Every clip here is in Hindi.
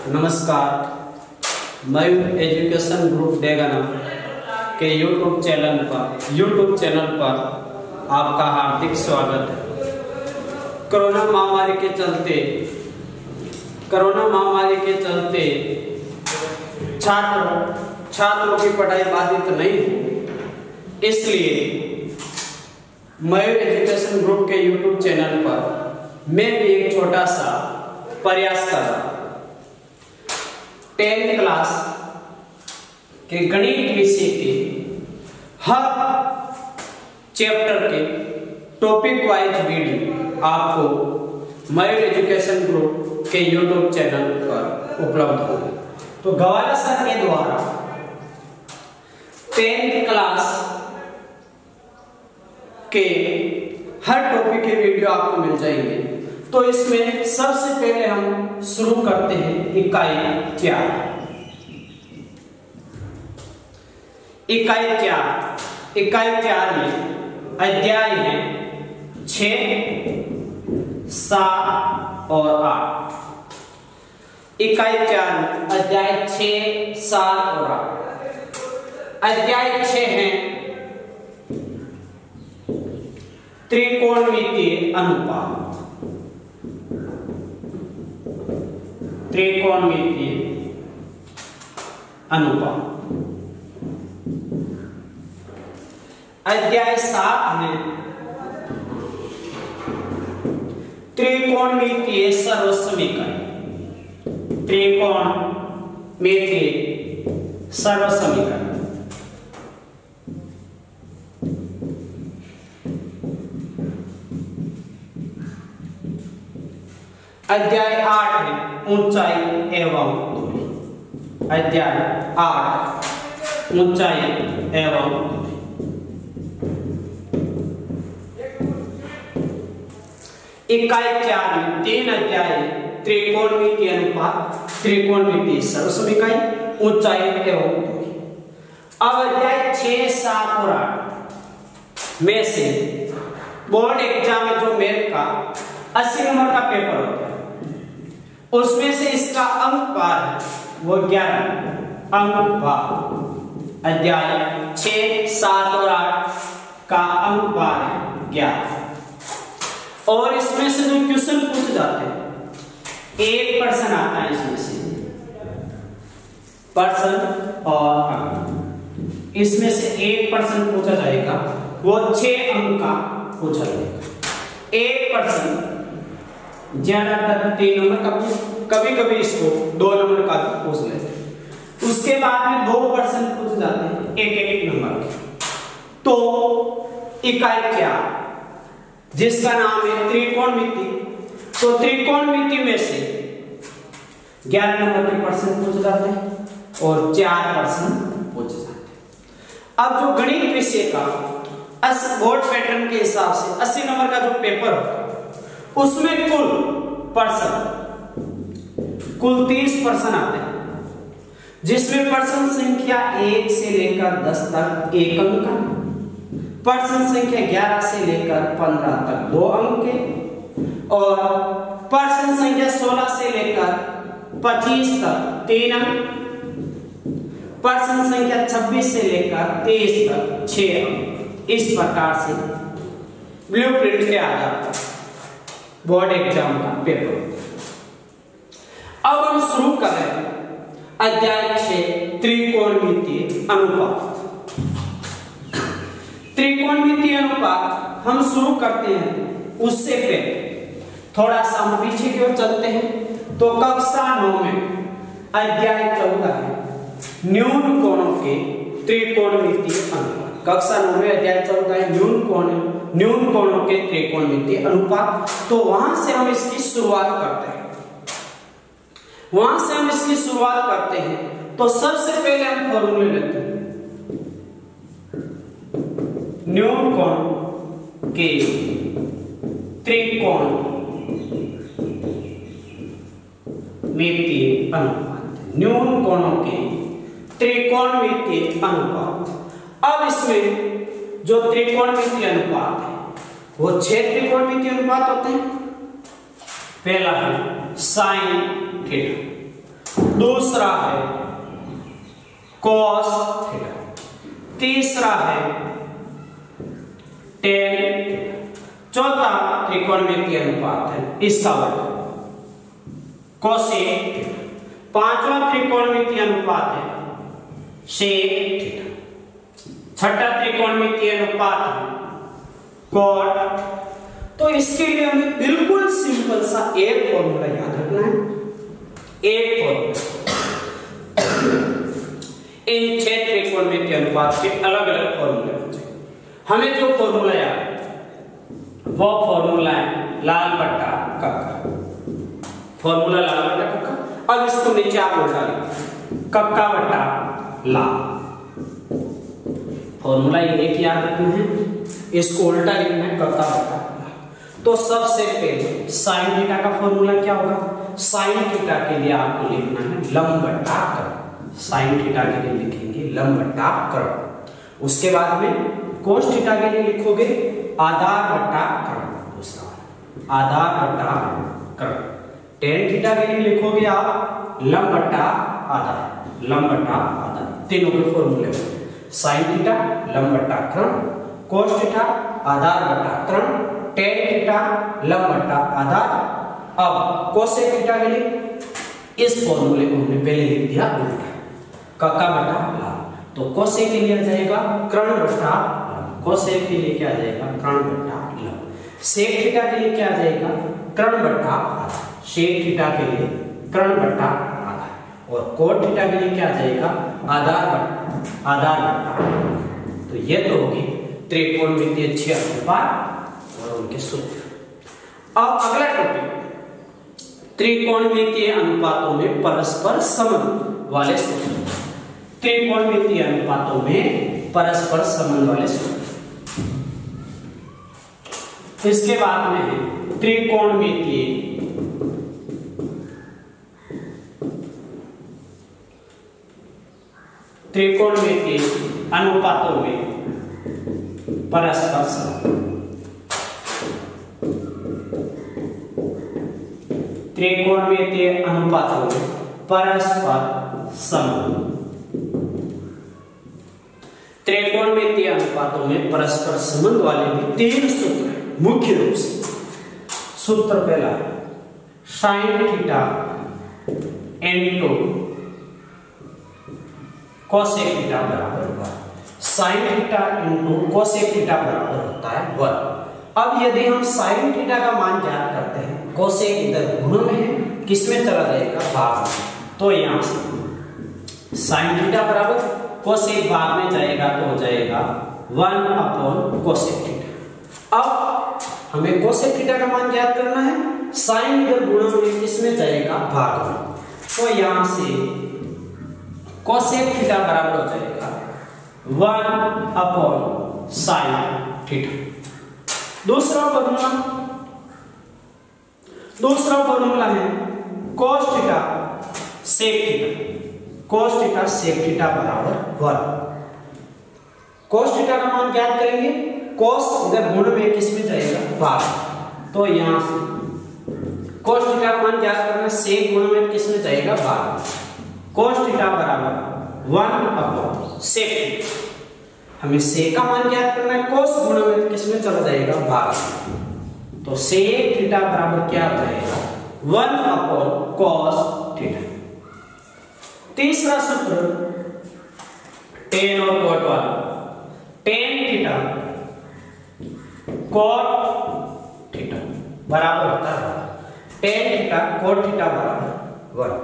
नमस्कार। मयूर एजुकेशन ग्रुप डेगाना के यूट्यूब चैनल पर आपका हार्दिक स्वागत है। कोरोना महामारी के चलते छात्रों की पढ़ाई बाधित नहीं हो, इसलिए मयूर एजुकेशन ग्रुप के यूट्यूब चैनल पर मैं भी एक छोटा सा प्रयास कर रहा हूं। 10th क्लास के गणित विषय के हर चैप्टर के टॉपिक वाइज वीडियो आपको मयूर एजुकेशन ग्रुप के यूट्यूब चैनल पर उपलब्ध होगा। तो गवाला सर के द्वारा 10th क्लास के हर टॉपिक के वीडियो आपको मिल जाएंगे। तो इसमें सबसे पहले हम शुरू करते हैं इकाई 4। इकाई 4 में अध्याय है 6, 7 और 8। इकाई 4 में अध्याय 6, 7 और 8। अध्याय 6 है त्रिकोणमितीय अनुपात। त्रिकोणमितीय अनुपात। अध्याय 7 में त्रिकोणमितीय सर्वसमीकरण। त्रिकोणमितीय सर्वसमीकरण। अध्याय 8 में ऊंचाई एवं दूरी। अध्याय 8 ऊंचाई एवं दूरी। इकाई 4 में 3 अध्याय त्रिकोणमितीय अनुपात, त्रिकोणमितीय सर्वसमीकरण, ऊंचाई एवं दूरी। अब अध्याय 6, 7 और 8 में से बोर्ड एग्जाम में जो मैथ का 80 नंबर का पेपर होता है, उसमें से इसका अंक पार वो 11 अंक पार। अध्याय 6, 7 और 8 का अंक पार है 11। और इसमें से जो क्वेश्चन पूछ जाते हैं, 1% आता है इसमें से पर्सन और अंक। इसमें से 1% पूछा जाएगा, वो 6 अंक का पूछा जाएगा। 1% ज्यादातर 3 नंबर का, कभी कभी इसको 2 नंबर का भी पूछ लेते हैं। उसके बाद में 2% पूछ जाते हैं 1-1 नंबर के। तो इकाई 4 जिसका नाम है त्रिकोणमिति, तो त्रिकोणमिति में से 11 नंबर के प्रश्न पूछ जाते हैं और 4 प्रश्न पूछ जाते हैं। अब जो गणित विषय का बोर्ड पैटर्न के हिसाब से 80 नंबर का जो पेपर होता है, उसमें कुल 30 प्रश्न आते हैं, जिसमें प्रश्न संख्या 1 से लेकर 10 तक 1 अंक का, प्रश्न संख्या 11 से लेकर 15 तक 2 अंक के, और प्रश्न संख्या 16 से लेकर 25 तक 3 अंक, प्रश्न संख्या 26 से लेकर 23 तक 6 अंक। इस प्रकार से ब्लूप्रिंट के आधार पर बोर्ड एग्जाम का पेपर। अब हम शुरू करें अध्याय 6 त्रिकोणमितीय अनुपात। त्रिकोणमितीय अनुपात हम शुरू करते हैं, उससे पहले थोड़ा सा हम पीछे की ओर चलते हैं। तो कक्षा 9 में अध्याय 14 है न्यून कोणों के त्रिकोणमितीय अनुपात। कक्षा 9 में अध्याय 14 है न्यून कोणों के त्रिकोणमितीय अनुपात। तो वहां से हम इसकी शुरुआत करते हैं। तो सबसे पहले हम फॉर्मूले लेते हैं। न्यून कोण के त्रिकोणमितीय अनुपात। न्यून कोणों के त्रिकोणमितीय अनुपात। अब इसमें जो त्रिकोणमितीय अनुपात है, वो 6 त्रिकोणमितीय अनुपात होते हैं। पहला है साइन थीटा, दूसरा है cos थीटा, तीसरा है tan थीटा, चौथा त्रिकोणमितीय अनुपात है इसका वर्ग cosec थीटा, पांचवा त्रिकोणमितीय अनुपात है sec थीटा, छठा त्रिकोणमितीय अनुपात है cot। तो इसके लिए हमें बिल्कुल सिंपल सा एक फॉर्मूला याद रखना है, एक फॉर्मूला। इन 6 त्रिकोणमितीय अनुपात के अलग अलग फॉर्मूले होते हैं। हमें जो फॉर्मूला याद है वो फॉर्मूला है लाल बट्टा कक्का, फॉर्मूला लाल बट्टा कक्का। अब इसको नीचे आप उल्टा लिखो, कक्का बट्टा लाल। फॉर्मूला ये एक याद रखना है, इसको उल्टा लिखना है कक्का बट्टा लाल। तो सबसे पहले साइन थीटा का फॉर्मूला क्या होगा? साइन थीटा के लिए आपको लिखना है लंब बट्टा कर्ण। साइन थीटा के लिए लिखेंगे लंब बट्टा कर्ण। उसके बाद में कोस थीटा के लिए लिखोगे आधार बट्टा कर्ण, दूसरा आधार बट्टा कर्ण। टेन थीटा के लिए लिखोगे आप लंब बट्टा आधार, लंब बट्टा आधार। तीनों के फॉर्मूले साइन थीटा लंब बट्टा कर्ण, कोस थीटा आधार बट्टा कर्ण, टेन थीटा लंब बट्टा आधार। अब कोसेक थीटा के लिए इस फॉर्मूले को हमने पहले लिख दिया उल्टा, कक्का बट्टा लाल। तो कोसेक के लिए आ जाएगा कर्ण बट्टा लंब, कोसेक के लिए क्या आ जाएगा कर्ण बट्टा लंब। सेक थीटा के लिए क्या आ जाएगा कर्ण बट्टा आधार, सेक थीटा के लिए कर्ण बट्टा आधार। और कोट थीटा के लिए क्या आ जाएगा आधार बट्टा आधार बट्टा। तो ये तो होगी त्रिकोणमितीय 6 अनुपात और उनके सूत्र। अब अगला टॉपिक त्रिकोणमितीय अनुपातों में परस्पर संबंध वाले सूत्र। त्रिकोणमितीय अनुपातों में परस्पर संबंध वाले सूत्र। इसके बाद में है त्रिकोणमितीय अनुपातों में परस्पर संबंध। त्रिकोणमितीय अनुपातों में परस्पर संबंध। त्रिकोणमितीय अनुपातों में परस्पर संबंध वाले भी 3 सूत्र हैं मुख्य रूप से। सूत्र पहला sine theta into cosec theta बराबर 1। Sine theta into cosec theta बराबर होता है 1। अब यदि हम साइन थीटा का मान ज्ञात करते हैं, कोसेक इधर गुण में है, किसमें चला जाएगा भाग में। तो यहां से साइन थीटा बराबर कोसेक भाग में जाएगा तो हो जाएगा 1 अपॉन कोसेक थीटा। अब हमें कोसेक थीटा का मान ज्ञात करना है, साइन इधर गुण में, किसमें जाएगा भाग में। तो यहां से कोसेक थीटा बराबर हो जाएगा 1 अपॉन साइन थीटा। दूसरा फॉर्मूला है cos theta sec theta. cos theta sec theta बराबर 1। cos थीटा का मान ज्ञात करेंगे, cos इधर गुण में, किसमें जाएगा भाग। तो यहां से cos थीटा का मान ज्ञात करना, sec गुण में, किसमें जाएगा भाग। cos थीटा बराबर 1 अपॉन sec थीटा। हमें sec का मान ज्ञात करना है, cos गुण में, किसमें चला जाएगा भाग। तो sec थीटा बराबर क्या हो जाएगा 1 अपॉन cos थीटा। तीसरा सूत्र tan और cot वाला, tan थीटा cot थीटा बराबर होता है tan थीटा cot थीटा बराबर 1।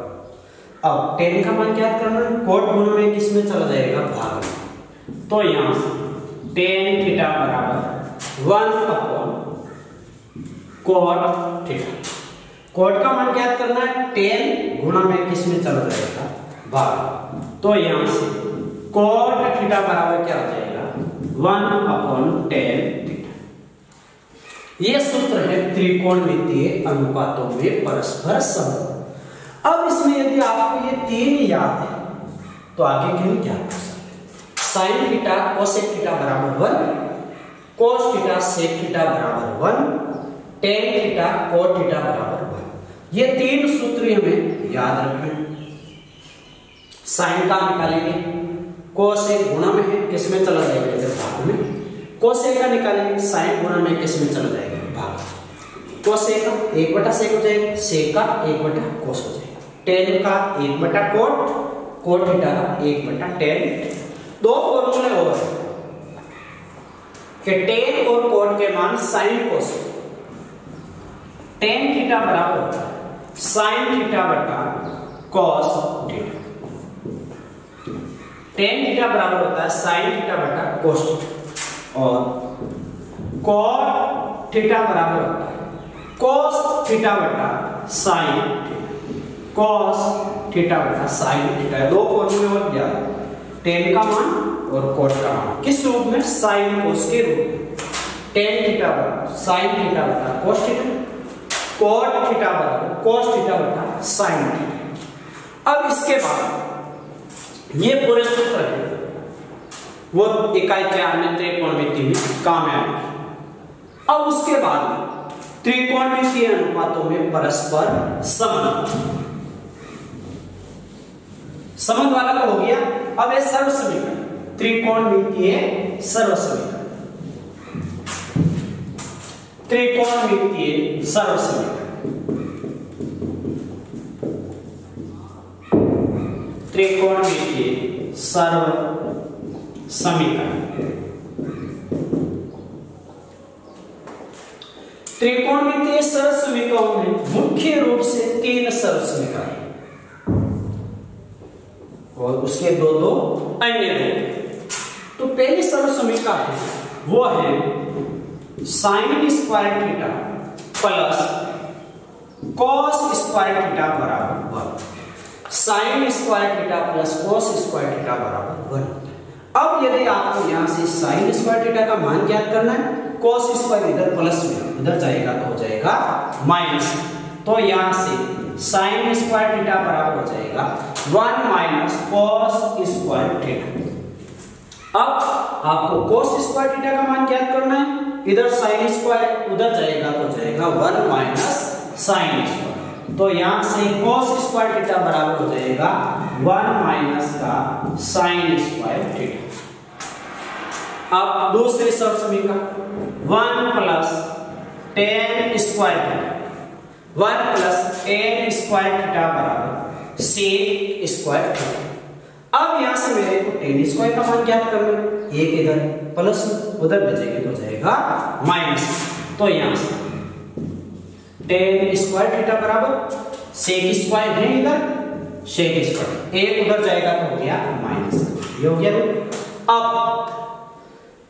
अब tan का मान ज्ञात करना है, cot गुण में, किसमें चला जाएगा भाग में। तो यहां से tan थीटा बराबर 1 अपॉन cot थीटा। cot का मान ज्ञात करना है, tan गुणा में, किसमें चला जाएगा भाग। तो यहां से cot थीटा बराबर क्या हो जाएगा 1 अपॉन tan थीटा। यह सूत्र है त्रिकोणमितीय अनुपातों में परस्पर संबंध। अब इसमें यदि आपको ये 3 याद है तो आगे क्या कर सकते। साइन थीटा कोसेक थीटा बराबर 1, cos थीटा sec थीटा बराबर 1, tan थीटा cot थीटा बराबर 1। ये 3 सूत्र हमें याद रखने। साइन का निकालेंगे, कोसेक गुणा में है किसमें चला जाएगा इधर भाग में, कोसेक का निकालेंगे साइन गुणा में किसमें चला जाएगा भाग, कोसेक का 1/sec हो जाएगा, सेक का 1/cos हो जाएगा, टेन का 1/cot, कोट थीटा का 1/tan। दो फॉर्मूले और कि टेन और कोट के मान साइन कोस, टेन थीटा बराबर होता है साइन थीटा बटा कॉस थीटा, टेन थीटा बराबर होता है साइन थीटा बटा कोस थीटा, और कॉट थीटा बराबर होता है कॉस थीटा बटा साइन थीटा, कॉस थीटा बटा साइन थीटा। दो फॉर्मूले और दिया, टेन का मान और कोट का मान किस रूप में, साइन कोस के रूप में, टेन थीटा बराबर साइन थीटा बटा कोस थीटा, कोट थीटा बराबर कोस थीटा बटा साइन थीटा। अब इसके बाद ये पूरे सूत्र है वो इकाई 4 में त्रिकोणमिति में काम आएंगे। अब उसके बाद त्रिकोणमितीय अनुपातों में परस्पर संबंध, संबंध वाला तो हो गया। अब ये सर्व समीकरण, त्रिकोणमितीय सर्व समीकरण, त्रिकोणमितीय सर्व समीकरण, त्रिकोणमितीय सर्व समीकरण। त्रिकोणमितीय सर्व समीकरणों में मुख्य रूप से 3 सर्व समीकरण और उसके दो अन्य रूप। तो पहली सर्व समीकरण है वो है sine square theta plus cos square theta बराबर 1, sine square theta plus cos square theta बराबर 1। अब यदि आपको यहां से साइन स्क्वायर थीटा का मान ज्ञात करना है, कॉस स्क्वायर इधर प्लस में इधर जाएगा तो हो जाएगा माइनस, तो यहां से साइन स्क्वायर थीटा बराबर हो जाएगा 1 माइनस कॉस स्क्वायर थीटा। अब आपको कॉस स्क्वायर थीटा का मान ज्ञात करना है, इधर साइन स्क्वायर उधर जाएगा तो हो जाएगा 1 माइनस साइन स्क्वायर, तो यहां से कॉस स्क्वायर थीटा बराबर हो जाएगा 1 माइनस का साइन स्क्वायर थीटा। अब दूसरी सर्व समीकरण 1 plus tan square theta, 1 plus tan square theta बराबर sec स्क्वायर थीटा। अब यहां से मेरे को tan स्क्वायर का मान ज्ञात करना है, एक इधर प्लस उधर बचेगा तो जाएगा माइनस, तो यहां से tan स्क्वायर थीटा बराबर sec स्क्वायर है इधर sec स्क्वायर, एक उधर जाएगा तो हो गया माइनस, ये हो गया। अब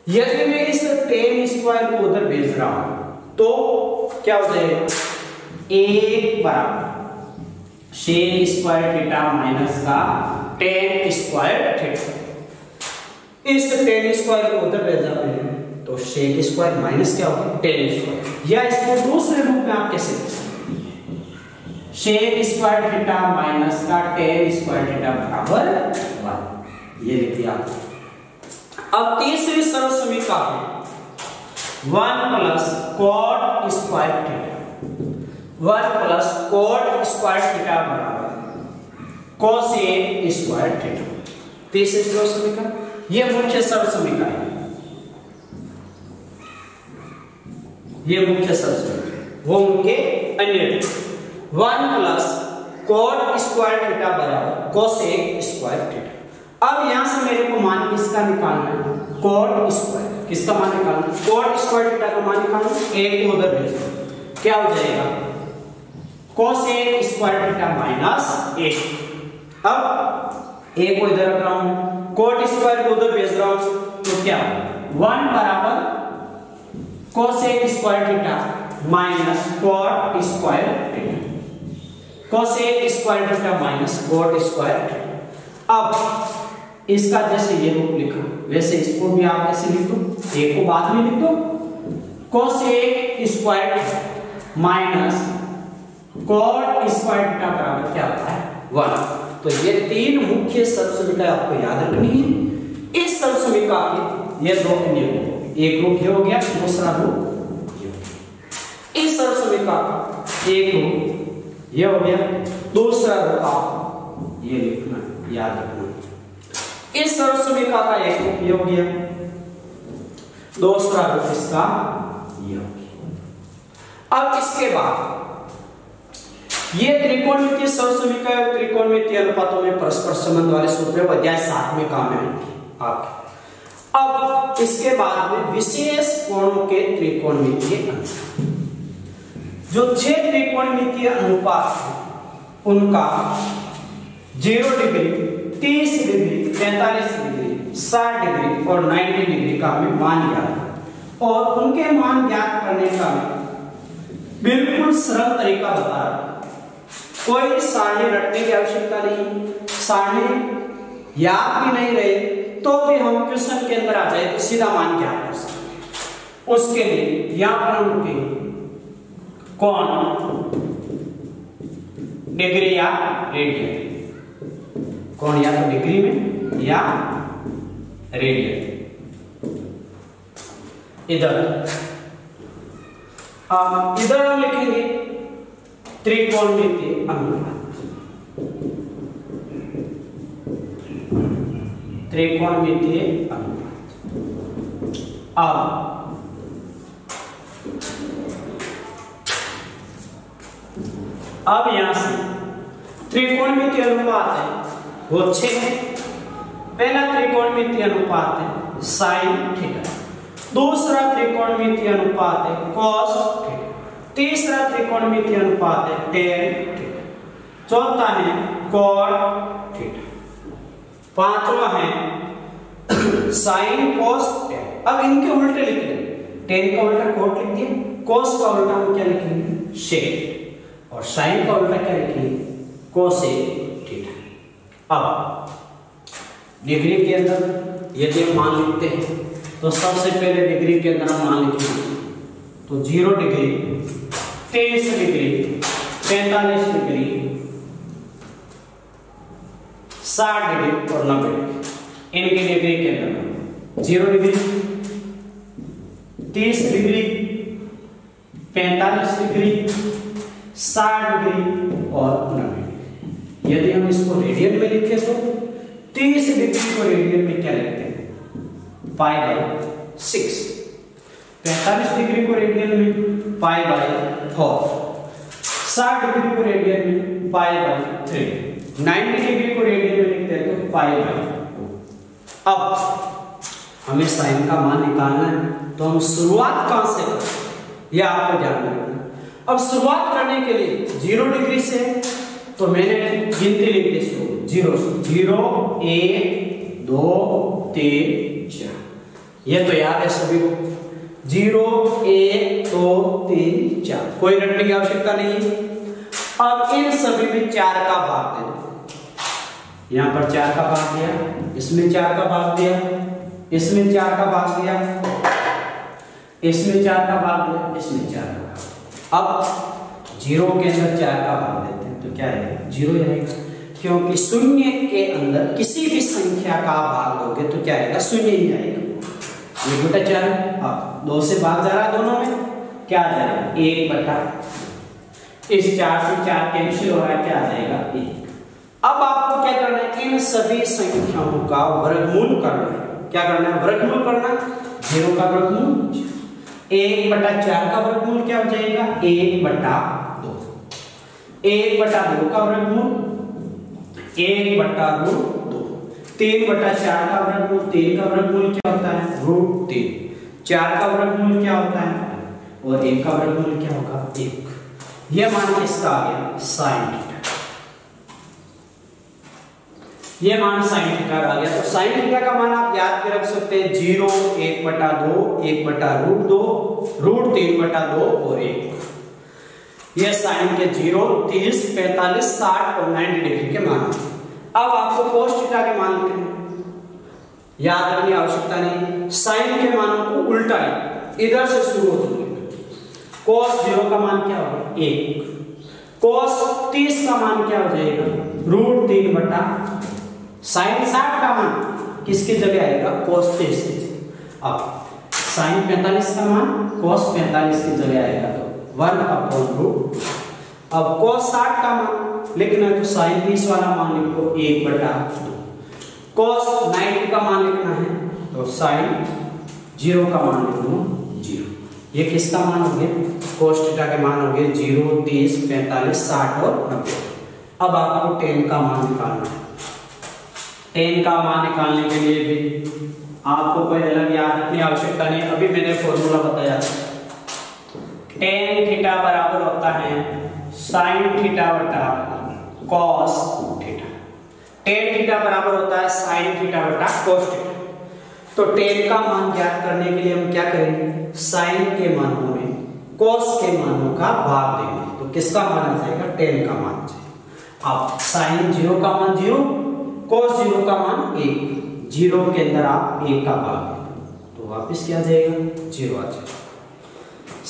यदि मैं इस tan स्क्वायर को उधर भेज रहा हूं तो क्या हो जाएगा, 1 बराबर sec स्क्वायर थीटा माइनस का tan स्क्वायर थीटा। इस tan स्क्वायर को उधर भेजा मैंने तो sec स्क्वायर माइनस क्या होगा tan स्क्वायर, या इसको दूसरे रूप में आप कैसे लिख सकते हैं, sec स्क्वायर थीटा माइनस का tan स्क्वायर थीटा बराबर 1, ये लिख दिया। अब तीसरी सर्व समीकरण 1 plus cot square theta, 1 plus cot square theta बराबर cosec स्क्वायर थीटा। तीसरी सर्व समीकरण, ये मुख्य सर्व समीकरण है, ये मुख्य सर्व समीकरण, वो उनके अन्य 1 प्लस cot स्क्वायर थीटा बराबर cosec स्क्वायर थीटा। अब यहां से मेरे को मान किसका निकालना है, cot स्क्वायर, किसका मान निकालना है, cot स्क्वायर थीटा का मान निकालना है, एक को उधर भेज दो, क्या हो जाएगा cosec स्क्वायर थीटा माइनस 1। अब एक को इधर रख रहा हूं, cot स्क्वायर को उधर भेज रहा हूं, तो क्या 1 बराबर cosec square theta minus cot square theta, cosec square theta minus cot square theta. अब इसका जैसे ये रूप लिखा वैसे इसको भी आप ऐसे लिख दो, एक को बाद में लिख दो, cosec square minus cot square theta बराबर क्या होता है 1। तो ये 3 मुख्य सर्व समीकरण आपको याद रखनी है। इस सर्व समीकरण के ये 2 अन्य रूप, एक रूप ये हो गया, दूसरा रूप ये हो गया। इस सर्व समीकरण का एक रूप ये हो गया, दूसरा रूप आप ये लिखना है। याद रखना। इस सर्वसुमिका का एक उपयोग है, दूसरा रूप इसका योग। अब इसके बाद ये त्रिकोणमितीय सर्वसुमिका और त्रिकोणमितीय अनुपातों में परस्पर संबंध वाले सूत्र अध्याय 7 में काम आएंगे आपके। अब इसके बाद में विशेष कोणों के त्रिकोणमितीय अनुपात, जो 6 त्रिकोणमितीय अनुपात है उनका 0 डिग्री, 30 डिग्री, 45 डिग्री, 60 डिग्री और 90 डिग्री का हमें मान ज्ञात है। और उनके मान ज्ञात करने का बिल्कुल सरल तरीका बता रहा है। कोई सारणी रटने की आवश्यकता नहीं, सारणी याद भी नहीं रहे तो भी हम क्वेश्चन के अंदर आ जाए तो सीधा मान ज्ञात कर सकते। उसके लिए यहां पर हम लिखेंगे कोण डिग्री या रेडियन, कोण या तो डिग्री में या रेडियन। इधर हम लिखेंगे त्रिकोणमितीय अनुपात, त्रिकोणमितीय अनुपात। अब यहां से त्रिकोणमितीय अनुपात है वो 6 है। पहला त्रिकोणमितीय अनुपात है साइन थीटा, दूसरा त्रिकोणमितीय अनुपात है कॉस थीटा, तीसरा त्रिकोणमितीय अनुपात है टेन थीटा, चौथा है कॉट थीटा, पांचवा है साइन कॉस टेन। अब इनके उल्टे लिख लें, टेन का उल्टा कॉट लिख दिए, कॉस का उल्टा हम क्या लिखेंगे सेक, और साइन का उल्टा क्या लिखेंगे कोसेक थीटा। अब डिग्री के अंदर यदि हम मान लिखते हैं तो सबसे पहले डिग्री के अंदर हम मान लिखेंगे तो 0 डिग्री, 30 डिग्री, 45 डिग्री, 60 डिग्री और 90 डिग्री। इनकी डिग्री के अंदर 0 डिग्री, 30 डिग्री, 45 डिग्री, 60 डिग्री और 90 डिग्री। यदि हम इसको रेडियन में लिखें तो 30 डिग्री को रेडियन में क्या लिखते हैं π/6, 45 डिग्री को रेडियन में π/4, 60 डिग्री को रेडियन में π/3, 90 डिग्री को रेडियन में लिखते हैं तो π/2। अब हमें साइन का मान निकालना है तो हम शुरुआत कहां से करें यह आपको ध्यान रखना। अब शुरुआत करने के लिए 0 डिग्री से तो मैंने गिनती लिख दी 0 0 1 2 3 4, ये तो याद है सभी को 0 1 2 3 4, कोई रटने की आवश्यकता नहीं है। अब इन सभी में 4 का भाग दे दो, यहां पर 4 का भाग दिया, इसमें 4 का भाग दिया, इसमें 4 का भाग दिया, इसमें 4 का भाग दिया, इसमें 4 का भाग। अब 0 के अंदर 4 का भाग देते हैं तो क्या है 0 आएगा, क्योंकि शून्य के अंदर किसी भी संख्या का भाग दोगे तो क्या आएगा 0 ही आएगा। ये बेटा 4, अब 2 से भाग जा रहा है दोनों में, क्या आ जाएगा 1 बटा, इस 4 से 4 कैंसिल हो रहा है, क्या आ जाएगा 1। अब आपको क्या करना है इन सभी संख्याओं का वर्गमूल करना है। क्या करना है वर्गमूल करना, 0 का वर्गमूल 1 बटा 4 का वर्गमूल क्या हो जाएगा 1 बटा 2, 1 बटा 2 का वर्गमूल 1 बटा रूट 2, 3 बटा 4 का वर्गमूल, 3 का वर्गमूल क्या होता है √3, 4 का वर्गमूल क्या होता है और 1 का वर्गमूल क्या होगा 1। यह मान किसका आ गया साइन थीटा, ये मान साइन थीटा आ गया। तो साइन थीटा का मान आप याद भी रख सकते हैं 0 1 बटा 2, 1 बटा √2, √3 बटा 2 और 1। ये साइन के 0 30 45 60 और 90 डिग्री के मान। अब आपको कोस थीटा के मान लिखने हैं, याद रखने की आवश्यकता नहीं, साइन के मानों को उल्टा इधर से शुरू होते हैं। कोस 0 का मान क्या होगा 1, कोस 30 का मान क्या हो जाएगा √3 बटा, साइन 60 का मान किसकी जगह आएगा कोस 30 की जगह। अब साइन 45 का मान कोस 45 की जगह आएगा तो 1/√। अब कोस 60 का मान लिखना है तो साइन 30 वाला मान लिख लो 1/2। कॉस 90 का मान लिखना है तो साइन 0 का मान लिख लो 0। ये किसका मान हो गया? cos थीटा के मान हो गए 0, 30, 45, 60 और 90। अब आपको tan का मान निकालना है। tan का मान निकालने के लिए भी आपको कोई अलग याद रखने की आवश्यकता नहीं। अभी मैंने फॉर्मूला बताया tan थीटा बराबर होता है sin थीटा बटा cos थीटा। tan थीटा बराबर होता है sin थीटा बटा cos थीटा। तो tan का मान ज्ञात करने के लिए हम क्या करेंगे? sin के मानों में cos के मानों का भाग देंगे। तो किसका मान आ जाएगा? tan का मान आ जाएगा। अब sin 0 का मान 0, cos 0 का मान 1, 0 के अंदर आप 1 का भाग देंगे तो वापस क्या आ जाएगा? 0 आ जाएगा।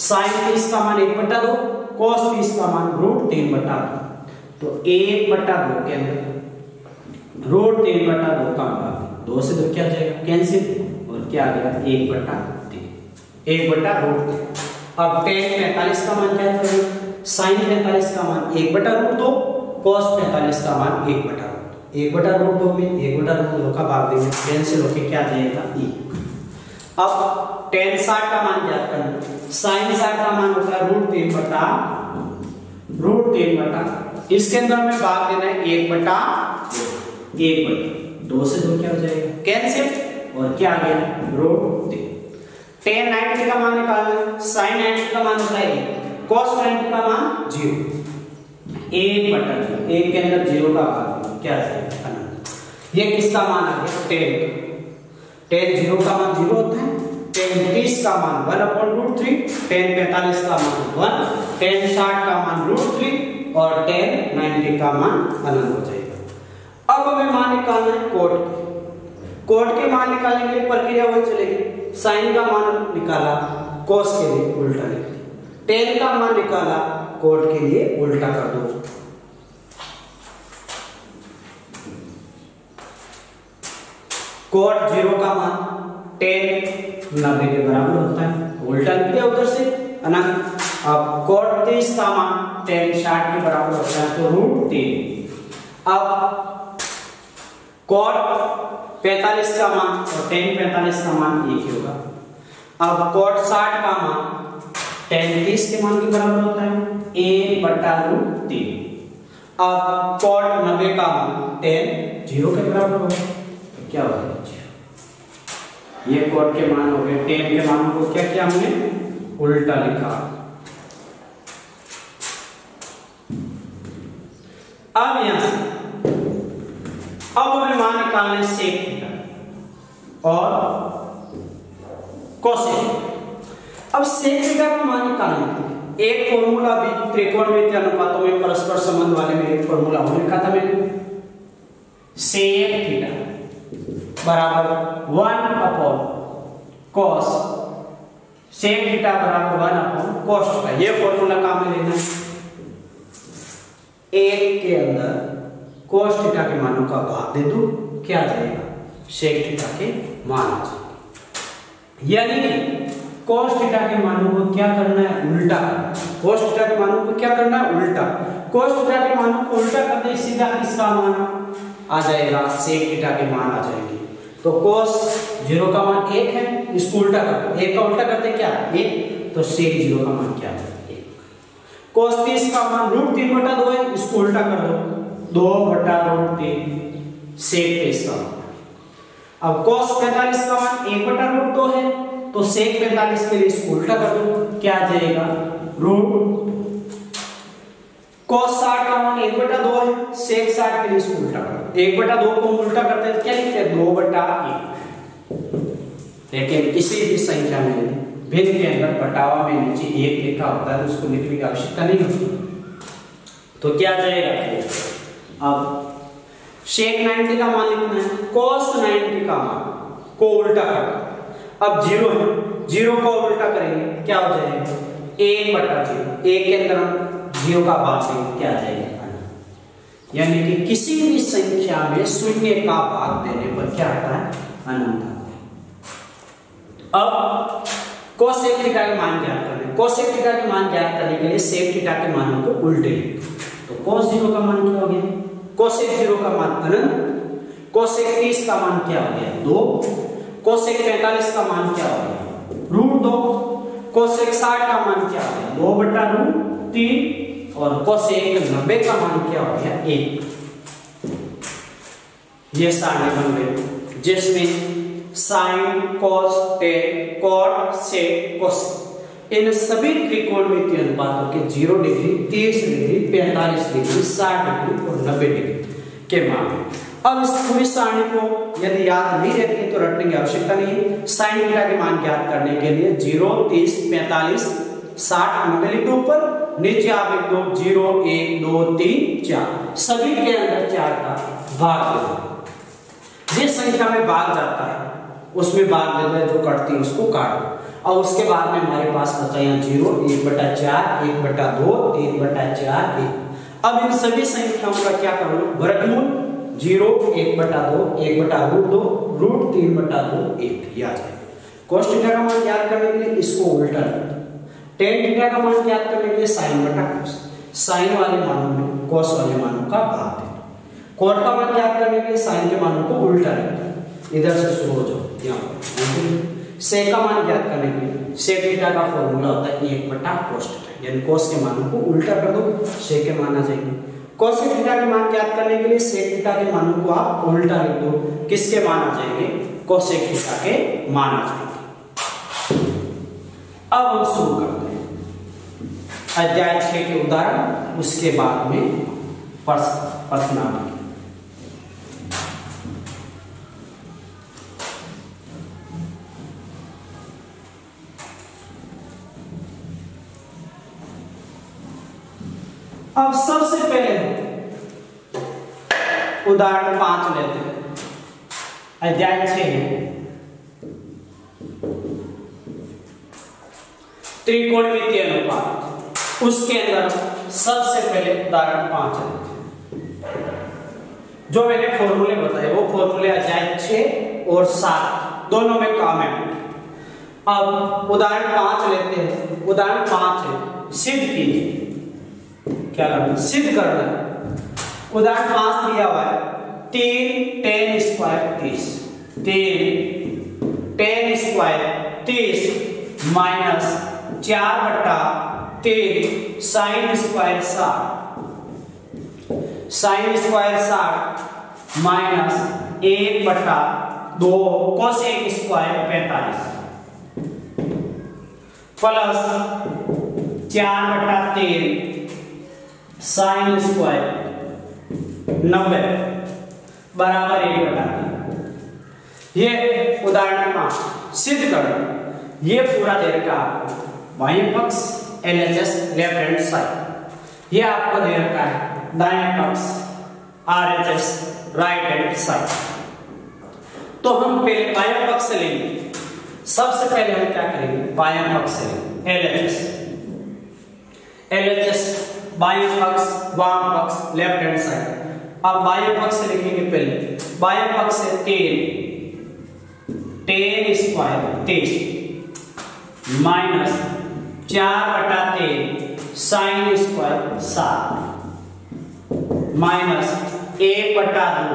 sin 30 का मान 1/2, cos 30 का मान √3/2। तो 1/2 के अंदर √3/2 का भाग 2 से 2 क्या आ जाएगा? कैंसिल। और क्या आ गया? 1/3, 1/√3। अब tan 45 का मान क्या करेंगे? sin 45 का मान 1/√2, cos 45 का मान 1/√2। 1/√2 में 1/√2 का भाग देंगे, कैंसिल होके क्या आ जाएगा? 1। अब tan 60 का मान ज्ञात करना। sin 60 का मान होता है √3/, इसके अंदर हमें भाग देना है 1/2 से 2 क्या हो जाएगा? कैंसिल। और क्या आ गया? √3। tan 90 का मान निकालना है। sin 90 का मान होता है 1, cos 90 का मान 0, 1/0। 1 के अंदर 0 का भाग क्या आ जाएगा? अनंत। ये किसका मान आ गया? tan 0 का मान 0 होता है, tan 30 का मान 1/√3, tan 45 का मान 1, tan 60 का मान √3 और tan 90 का मान अनंत हो जाएगा। अब हमें मान निकालना है कोट के मान निकालने के लिए प्रक्रिया वही चलेगी। साइन का मान निकाला, कोस के लिए उल्टा लिख दिया। tan का मान निकाला, कोट के लिए उल्टा कर दो। कोट 0 का मान tan 90 के बराबर होता है, उल्टा लिख दिया उधर से अनंत। अब कोट 30 का मान tan 60 के बराबर होता है तो √3। अब कोट 45 का मान और tan 45 का मान एक ही होगा। अब कोट 60 का मान tan 30 के मान के बराबर होता है 1/√3। अब कोट 90 का मान tan 0 के बराबर होगा तो क्या होगा? ये कोट के मान हो गए। tan के मान को क्या किया हमने? उल्टा लिखा। अब यहां से अब हमें मान निकालना है सेक थीटा और कोसेक। अब सेक थीटा का मान निकालने के लिए एक फॉर्मूला भी त्रिकोणमितीय अनुपातों में परस्पर संबंध वाले में एक फॉर्मूला हो लिखा था मैंने। सेक थीटा बराबर 1/cos, सेक थीटा बराबर 1/cos थीटा। ये फॉर्मूला काम में लेना है। एक के अंदर cos थीटा के मानों का भाग दे दो, क्या आ जाएगा? sec थीटा के मान आ जाएंगे। यानी कि cos थीटा के मानों को क्या करना है? उल्टा। cos थीटा के मानों को क्या करना है? उल्टा। cos थीटा के मानों को उल्टा करते सीधा किसका मान आ जाएगा? sec थीटा के मान आ जाएंगे। तो cos 0 का मान 1 है, इसको उल्टा कर दो। 1 का उल्टा करते क्या? 1। तो sec 0 का मान क्या है? 1। cos 30 का मान √3/2 है, इसको उल्टा कर दो 2/√3 sec 30 का मान। अब cos 45 का मान 1/√2 है, तो sec 45 के लिए इसको उल्टा कर दो, क्या आ जाएगा? cos 60 का मान 1/2 है, sec 60 के लिए इसको उल्टा कर दो। 1/2 को उल्टा करते हैं क्या लिखते हैं? 2/1। लेकिन किसी भी संख्या में भिन्न के अंदर बटावा में नीचे 1 लिखा होता है तो उसको लिखने की आवश्यकता नहीं होती। तो क्या आ जाएगा? अब sec 90 का मान लिखना है, cos 90 का मान को उल्टा कर। अब 0 है, 0 को उल्टा करेंगे क्या हो जाएगा? 1/0। 1 के अंदर हम 0 का भाग देंगे, क्या आ जाएगा? यानी कि किसी भी संख्या में शून्य का भाग देने पर क्या आता है? अनंत आता है। अब cosec थीटा के मान ज्ञात करने, cosec थीटा के मान ज्ञात करने के लिए sec थीटा के मानों को उल्टे लिखो। तो cos 0 का मान क्या हो गया, कोसेक 0 का मान अनंत, कोसेक 30 का मान क्या हो गया 2, कोसेक 45 का मान क्या हो गया √2, कोसेक 60 का मान क्या हो गया 2/√3 और कोसेक 90 का मान क्या हो गया 1। ये सारणी बन गई जिसमें साइन, कोस, टेन, कॉट, सेक, कोसेक इन सभी त्रिकोणमितीय अनुपातों के 0 डिग्री, 30 डिग्री, 45 डिग्री, 60 डिग्री और 90 डिग्री के मान। अब इस पूरी सारणी को यदि याद नहीं रहती तो रटने की आवश्यकता नहीं है। साइन थीटा के मान ज्ञात करने के लिए 0, 30, 45, 60, 90 लिख दो ऊपर, नीचे आप लिख दो 0, 1, 2, 3, 4, सभी के अंदर 4 का भाग दे दो। जिस संख्या में भाग जाता है उसमें भाग दे दो, जो कटती है उसको काट दो। और उसके बाद में हमारे पास बचा यहाँ 0, 1/4, 1/2, 3/4, 1। अब इन सभी संख्याओं का क्या करो वर्गमूल, 0, 1/2, 1/√2, √3/2, 1 ये आ जाएगा। cos थीटा का मान ज्ञात करने के लिए इसको उल्टा रखो, tan थीटा का मान ज्ञात करने के लिए sin/cos, साइन वाले मानों में cos वाले मानों का भाग दे दो। cot का मान ज्ञात करने के लिए sin के मानों को उल्टा रख दो, इधर से शुरू हो जाओ यहाँ पर। सेक का मान ज्ञात करने के लिए सेक थीटा का फॉर्मूला होता है 1/cos थीटा, यानी cos के मानों को उल्टा कर दो, सेक के मान आ जाएंगे। कोसेक थीटा के मान ज्ञात करने के लिए सेक थीटा के मानों को आप उल्टा लिख दो, किसके मान आ जाएंगे कोसेक थीटा के मान आ जाएंगे। अब हम शुरू करते हैं अध्याय 6 के उदाहरण, उसके बाद में प्रश्नावली। अब सबसे पहले उदाहरण 5 लेते हैं, अध्याय 6 है त्रिकोणमितीय अनुपात, उसके अंदर सबसे पहले उदाहरण 5 लेते हैं। जो मैंने फॉर्मूले बताए वो फॉर्मूले अध्याय 6 और 7 दोनों में काम है। अब उदाहरण 5 लेते हैं। उदाहरण 5 है सिद्ध कीजिए, क्या करना सिद्ध करना है। उदाहरण 5 दिया हुआ है 3 tan square 30, 3 tan square 30 minus 4/3 sign square 60, sign square 60 minus 1/2 cosec square 45 plus 4/3 sine square 90 बराबर 1/3। ये उदाहरण 5 सिद्ध करना। ये पूरा दे रखा आपको बाएं पक्ष LHS लेफ्ट हैंड साइड, ये आपको दे रखा है दाएं पक्ष RHS राइट हैंड साइड। तो हम पहले बाएं पक्ष से लेंगे। सबसे पहले हम क्या करेंगे बाएं पक्ष से लेंगे LHS बाएं पक्ष वाम पक्ष लेफ्ट हैंड साइड। अब बाएं पक्ष से लिखेंगे पहले, बाएं पक्ष से 10 square 30 minus 4/3 sign square 60 minus 1/2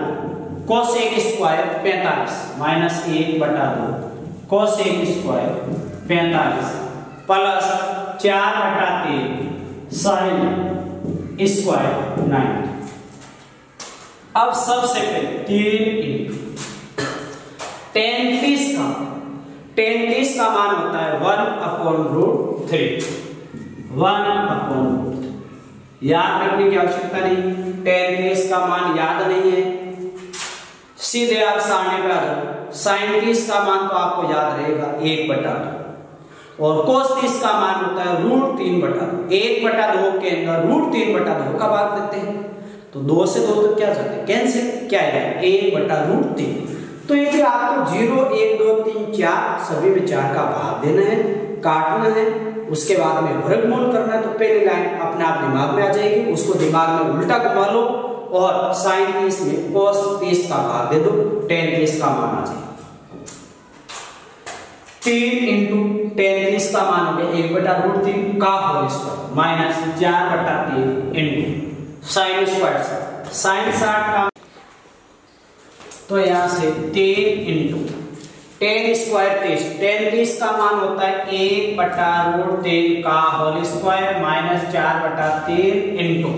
cosec square 45 minus 1/2 cosec square 45 plus 4/3 sine square 90। अब सबसे पहले 3 tan30 का मान होता है 1/√3, 1/√3। याद रखने की आवश्यकता नहीं, tan30 का मान याद नहीं है, सीधे आप सारणी पे आ जाओ। sin 30 का मान तो आपको याद रहेगा 1/2 और cos 30 का मान होता है √3/2। 1/2 के अंदर √3/2 का भाग देते हैं तो 2 से 2 तक क्या जाते हैं कैंसिल, क्या है 1/√3। तो ये आपको 0, 1, 2, 3, 4 सभी में 4 का भाग देना है, काटना है, उसके बाद में वर्गमूल करना है। तो पहली लाइन अपने आप दिमाग में आ जाएगी, उसको दिमाग में उल्टा घुमा लो और sin 30 में cos 30 का भाग दे दो, tan 30 का मान आ जाएगा। 3 इंटू tan 30 का मान हो गया 1/√3 का whole square minus 4/3 into sine square sine 60 का, तो यहां से 10 इंटू 10 स्क्वायर 30, 10 30 का मान होता है 1/√10 का whole square minus 4/3 into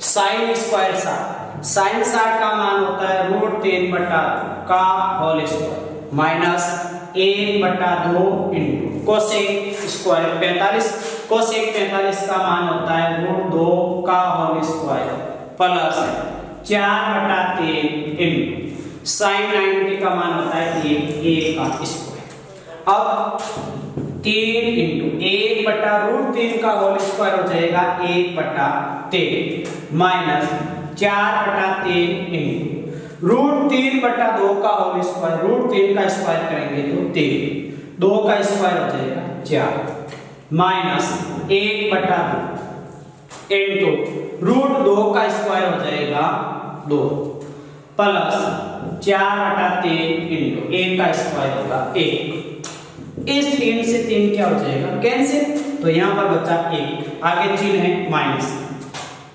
sine square 60, sine 60 का मान होता है √10/2 का whole square minus 1/2 into cosec square 45, cosec 45 का मान होता है √2 का whole square plus 4/3 into sine 90 का मान होता है 1 का स्क्वायर। अब 3 इंटू 1/√3 का होल स्क्वायर हो जाएगा 1/3 माइनस 4/3 इंटू √3/2 का होल स्क्वायर, √3 का स्क्वायर करेंगे तो 3, 2 का स्क्वायर हो जाएगा 4 माइनस 1/2 इंटू √2 का स्क्वायर हो जाएगा 2 प्लस 4/3 इंटू 1 का स्क्वायर होगा 1। इस 3 से 3 क्या हो जाएगा कैंसिल, तो यहां पर बचा 1, आगे चिन्ह है माइनस,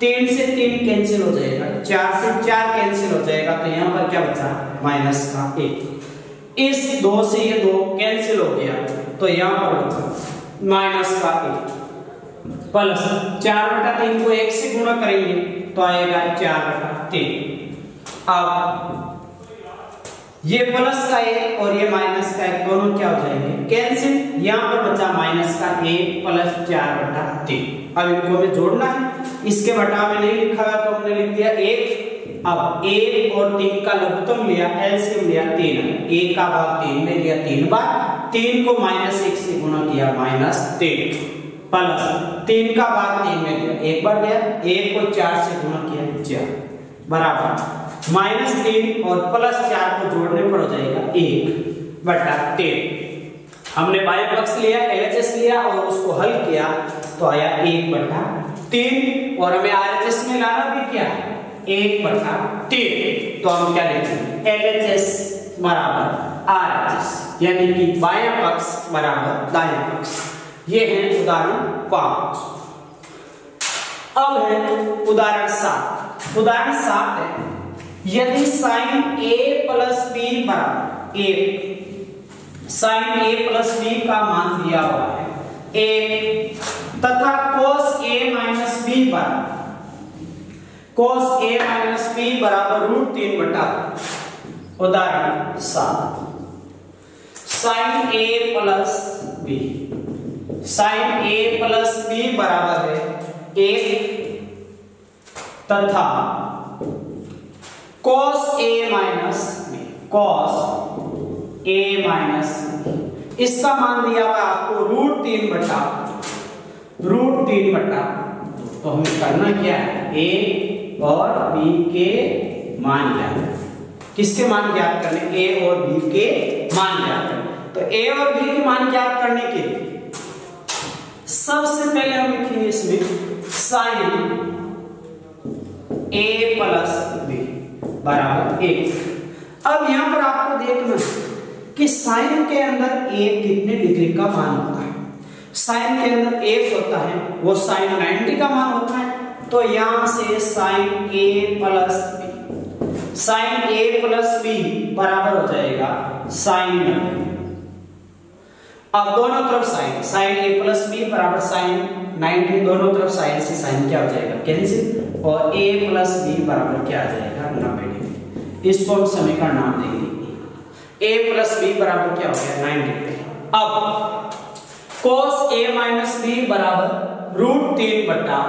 3 से 3 कैंसिल हो जाएगा, 4 से 4 कैंसिल हो जाएगा, तो यहां पर क्या बचा माइनस का 1। इस 2 से ये 2 कैंसिल हो गया, तो यहां पर बचा माइनस का 1 प्लस 4/3 को 1 से गुणा करेंगे तो आएगा 4/3। अब ये प्लस का 1 और ये माइनस का 1 दोनों क्या हो जाएंगे कैंसिल, यहां पर बचा माइनस का 1 प्लस 4/3। अब इनको हमें जोड़ना है, इसके बटा में नहीं लिखा है तो हमने लिख दिया 1। अब 1 और 3 का लघुत्तम लिया, एलसीएम लिया 3, 1 का भाग 3 में लिया 3 बार, 3 को -1 से गुणा किया -3 प्लस 3 का भाग 3 में लिया 1 बार लिया, 1 को 4 से गुणा किया 4 बराबर -3 और प्लस 4 को जोड़ने पर हो जाएगा 1/3। हमने बाएं पक्ष लिया, एलएचएस लिया और उसको हल किया तो आया 1/3 और हमें आरएचएस में लाना भी क्या है 1/3। तो हम क्या लिखेंगे एलएचएस बराबर आरएचएस, यानी कि बाएं पक्ष बराबर दाएं पक्ष। ये है उदाहरण 5। अब है उदाहरण 7। उदाहरण 7 है यदि साइन a प्लस b बराबर 1, साइन a प्लस b का मान दिया हुआ है 1 तथा cos a माइनस b बराबर cos a माइनस b बराबर √3/2। उदाहरण 7 sine a plus b, sine a plus b बराबर है 1 तथा cos a minus b, cos a minus b, इसका मान दिया हुआ आपको √3/2। तो हमें करना क्या है a और b के मान ज्ञात करने। किसके मान ज्ञात करने a और b के मान ज्ञात करने। तो a और b के मान ज्ञात करने के लिए सबसे पहले हम लिखेंगे इसमें साइन a प्लस b बराबर 1। अब यहां पर आपको देखना कि साइन के अंदर एक कितने डिग्री का मान होता है। साइन के अंदर एक होता है वो साइन 90 का मान होता है। तो यहां से sine a plus b, sine a plus b बराबर हो जाएगा साइन 90। अब दोनों तरफ sine, sine a plus b बराबर साइन 90, दोनों तरफ साइन से साइन क्या हो जाएगा कैंसिल, और a प्लस b बराबर क्या आ जाएगा 90 डिग्री। इसको हम समीकरण नाम देंगे a प्लस b बराबर क्या हो गया 90 डिग्री। अब cos a माइनस b बराबर √3/,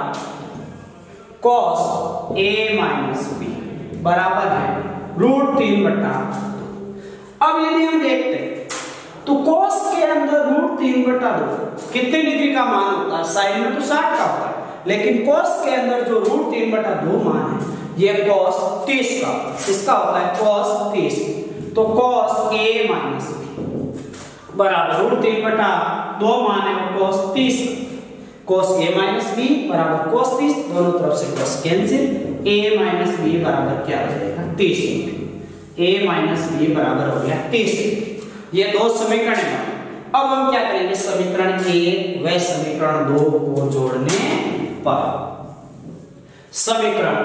cos a माइनस b बराबर है √3/। अब यदि हम देखते हैं तो cos के अंदर √3/2 कितने डिग्री का मान होता है, साइन में तो 60 का होता है, लेकिन cos के अंदर जो √3/2 मान है ये cos 30 का, इसका होता है cos 30। तो cos a माइनस b बराबर √3/2 मान है cos 30, cos a minus b बराबर cos 30, दोनों तरफ से cos cancel, a minus b बराबर क्या हो जाएगा 30, a माइनस b बराबर हो गया 30। ये दो समीकरण है। अब हम क्या करेंगे समीकरण 1 व समीकरण 2 को जोड़ने पर समीकरण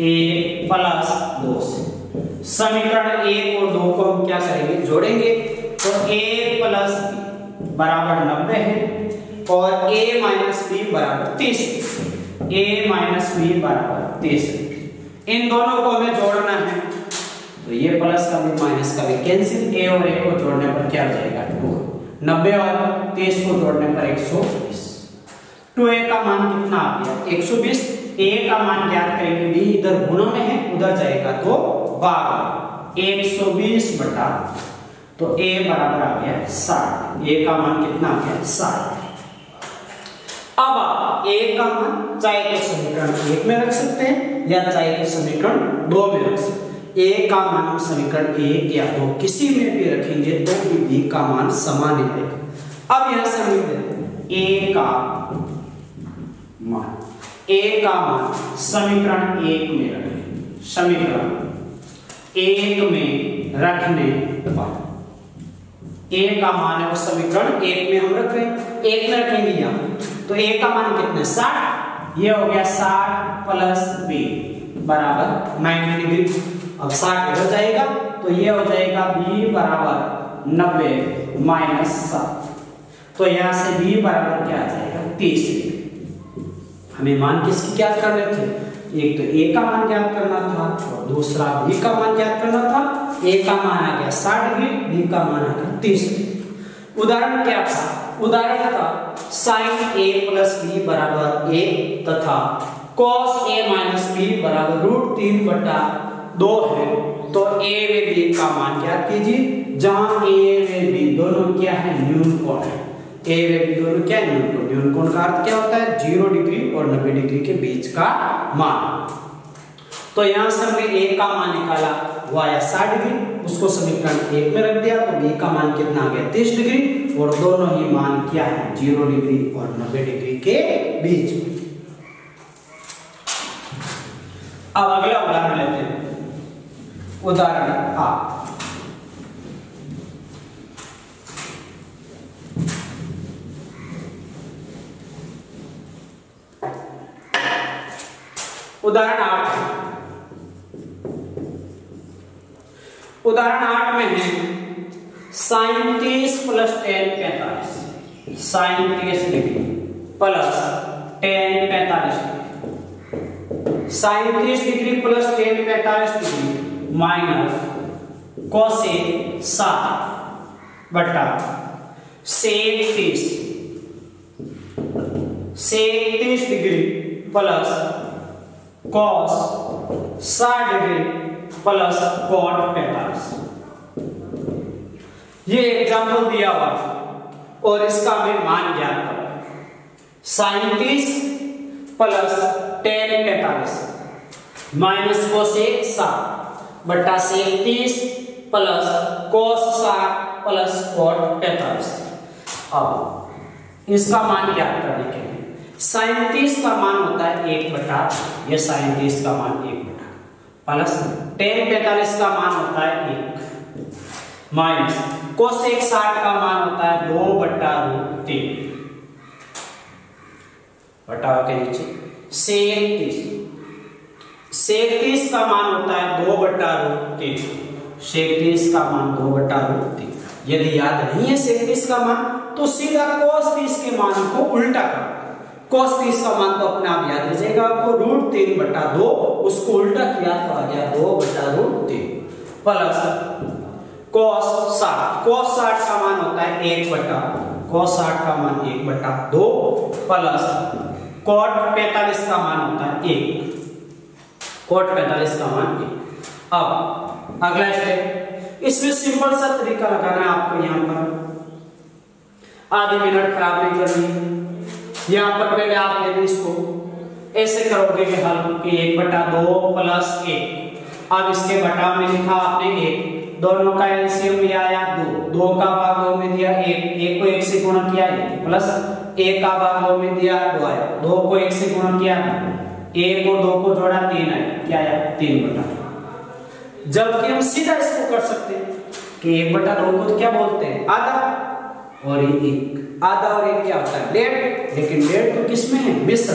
1 प्लस 2 से समीकरण 1 और 2 को हम क्या करेंगे, जोड़ेंगे। तो a प्लस b बराबर 90 है और a माइनस b बराबर 30। a माइनस b बराबर 30। इन दोनों को हमें जोड़ना है, तो ये प्लस का भी माइनस का भी कैंसिल। a और a को जोड़ने पर क्या हो जाएगा, 2। 90 और 30 को जोड़ने पर 120। 2a का मान कितना आ गया, 120। a का मान ज्ञात करेंगे, b इधर गुणा में है, उधर जाएगा तो भाग 120 बटा, तो a बराबर आ गया 60। a का मान कितना आ गया, 60। अब a का मान चाहे तो समीकरण 1 में रख सकते हैं या चाहे तो समीकरण 2 में रख सकते हैं। a का मान हम समीकरण 1 या 2 किसी में भी रखेंगे तो भी b का मान समान ही रहेगा। अब यह समीकरण a का मान समीकरण 1 में रखें। समीकरण 1 में रखने पर a का मान है वो समीकरण 1 में हम रख रहे हैं, 1 में रखेंगे यहाँ, तो a का मान कितना, 60। ये हो गया 60 प्लस b बराबर 90 डिग्री। अब 60 हो जाएगा तो ये हो जाएगा b बराबर 90 माइनस 60। तो यहाँ से b बराबर क्या आ जाएगा, 30। हमें मान किसकी ज्ञात करने थे, एक तो a का मान ज्ञात करना था और दूसरा b का मान ज्ञात करना था। a का मान आ गया 60 डिग्री, b का मान आ गया 30 डिग्री। उदाहरण क्या था, उदाहरण था sin a प्लस b बराबर 1 तथा cos a माइनस b बराबर √3 बटा 2 है। तो a व b का मान ज्ञात कीजिए, जहां a व b दोनों क्या है, न्यून कोण है। a व b दोनों क्या है, न्यून कोण। न्यून कोण का अर्थ क्या होता है, 0 डिग्री और 90 डिग्री के बीच का मान। तो यहां से हमने a का मान निकाला, वो आया 60 डिग्री, उसको समीकरण 1 में रख दिया, तो b का मान कितना आ गया, 30 डिग्री। और दोनों ही मान क्या है, 0 डिग्री और 90 डिग्री के बीच में। अब अगला उदाहरण लेते हैं, उदाहरण 8। उदाहरण 8 में है sin 30 plus tan 45, sin 30 degree plus tan 45 degree, sin 30 degree plus tan 45 degree minus cosec 60 बटा sec 30 degree plus cos 60 degree plus cot 45। ये एग्जाम्पल दिया हुआ और इसका हमें मान ज्ञात करो। sin 30 plus tan 45 minus cosec 60 बटा sec 30 plus cos 60 plus cot 45। अब इसका मान ज्ञात करने के लिए sin 30 का मान होता है 1 बटा, ये sin 30 का मान 1 बटा, प्लस tan 45 का मान होता है 1 माइनस cosec 60 का मान होता है 2 बटा √3 बटा के नीचे sec 30 का मान होता है 2 बटा √3, sec 30 का मान 2 बटा √3। यदि याद नहीं है sec 30 का मान तो सीधा cos 30 के मान को उल्टा करो। cos 30 का मान तो अपने आप याद रह जाएगा आपको, √3 बटा 2, उसको उल्टा किया तो आ गया 2 बटा √3 प्लस cos 60 का मान होता है 1 बटा, cos 60 का मान 1 बटा 2 प्लस cot 45 का मान होता है 1, cot 45 का मान 1। अब अगला स्टेप, इसमें सिंपल सा तरीका लगाना है आपको। यहाँ पर आधी मिनट खराब नहीं करनी है। यहाँ पर पहले आप लेंगे इसको, ऐसे करोगे कि हल कि 1 बटा 2 प्लस 1। अब इसके बटा में लिखा आपने 1, दोनों का एलसीएम में आया 2 का भाग 2 में दिया 1 को 1 से गुणा किया 1 प्लस 1 का भाग 2 में दिया 2 आया, 2 को 1 से गुणा किया 1 और 2 को जोड़ा 3 आया, क्या आया 3 बटा। जबकि हम सीधा इसको कर सकते हैं कि 1 बटा 2 को क्या बोलते हैं, आधा, और 1 आधा और 1 क्या होता है 1.5, लेकिन 1.5 तो किसमें है, मिश्र।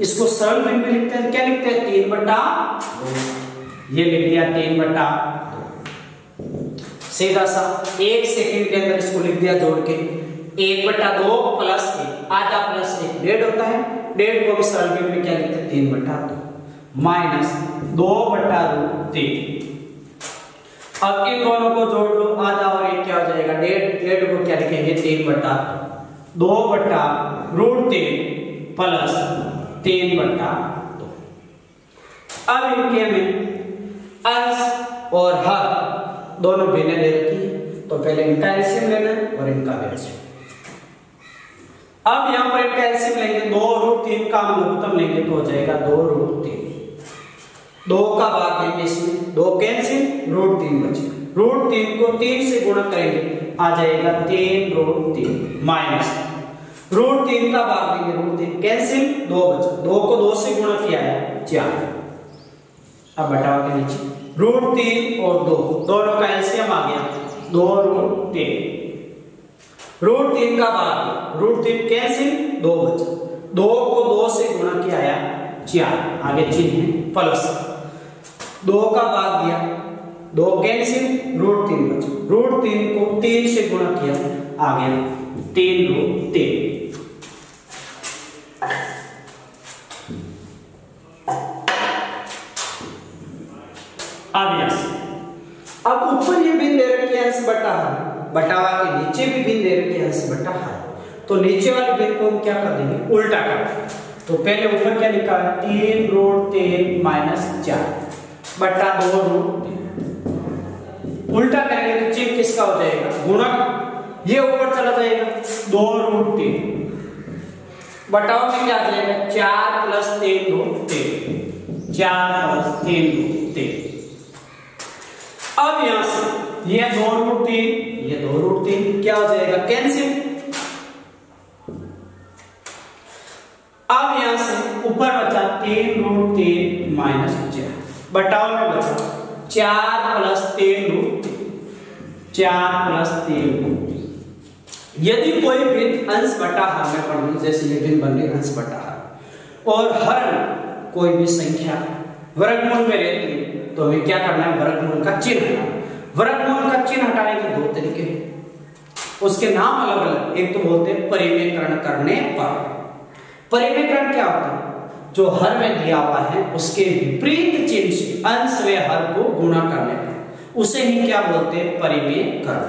इसको सरल में लिखते हैं, क्या लिखते हैं 3/2, ये लिख दिया 3/2, सीधा सा 1 सेकंड के अंदर इसको लिख दिया जोड़ के 1/2 प्लस 1, आधा प्लस 1 1.5 होता है, 1.5 को भी सरल में क्या लिखते हैं 3/2 माइनस 2/√3। अब इन दोनों को जोड़ लो, आधा और 1 क्या हो जाएगा 1.5 को क्या लिखेंगे 3/2, 2/√3 प्लस 3/2। अब इनके में अंश और हर दोनों भिन्न दे रखी है, तो पहले इनका एलसीएम लेना है और इनका एलसीएम। अब यहां पर इनका एलसीएम लेंगे, 2√3 का हम लघुत्तम लेंगे तो हो जाएगा 2√3, 2 का भाग देंगे इसमें, 2 कैंसिल, √3 बचेगा, √3 को 3 से गुणा करेंगे आ जाएगा 3√3 माइनस √3 का भाग देंगे, √3 कैंसिल, 2 बचा, 2 को 2 से गुणा किया है 4। अब घटाओ के नीचे √3 और 2 दोनों का एलसीएम आ गया 2√3, √3 का भाग, √3 कैंसिल, 2 बचा, 2 को 2 से गुणा किया है 4, आगे चिन्ह है प्लस, 2 का भाग दिया, 2 कैंसिल, √3 बचा, √3 को 3 से गुणा किया आ गया 3√3। अब ऊपर ये भिन्न दे रखी है अंश बटा हर, बटावा के नीचे भी भिन्न दे रखी है अंश बटा हर, तो नीचे वाले भिन्न को हम क्या कर देंगे उल्टा कर देंगे। तो पहले ऊपर क्या लिखा है 3√3 माइनस 4 बटा 2√3, उल्टा करेंगे तो चिन्ह किसका हो जाएगा गुणक, ये ऊपर चला जाएगा 2√3, बटाव में क्या आ जाएगा 4 प्लस 3√3, 4 प्लस 3√3। अब यहां से ये 2√3, ये 2√3 क्या हो जाएगा कैंसिल। अब यहां से ऊपर बचा 3√3 माइनस 4, बटाव में बचा 4 प्लस 3√3, 4 प्लस 3√3। यदि कोई भिन्न अंश बटा हर में पढ़, जैसे ये भिन्न बन रही अंश बटा हर, और हर कोई भी संख्या वर्गमूल में रहती है तो हमें क्या करना है वर्गमूल का चिन्ह हटाना। वर्गमूल का चिन्ह हटाने के 2 तरीके हैं, उसके नाम अलग अलग, एक तो बोलते हैं परिमेयकरण करने पर। परिमेयकरण क्या होता है, जो हर में दिया हुआ है उसके विपरीत चिन्ह से अंश व हर को गुणा करने पर, उसे ही क्या बोलते हैं परिमेयकरण।